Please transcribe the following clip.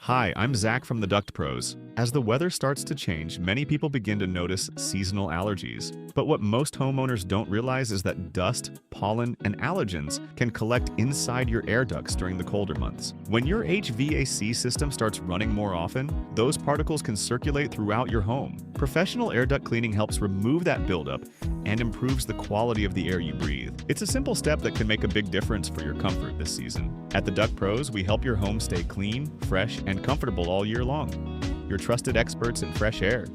Hi, I'm Zack from the Duct Pros. As the weather starts to change, many people begin to notice seasonal allergies. But what most homeowners don't realize is that dust, pollen, and allergens can collect inside your air ducts during the colder months. When your HVAC system starts running more often, those particles can circulate throughout your home. Professional air duct cleaning helps remove that buildup and improves the quality of the air you breathe. It's a simple step that can make a big difference for your comfort this season. At the Duct Pros, we help your home stay clean, fresh, and comfortable all year long. Your trusted experts in fresh air.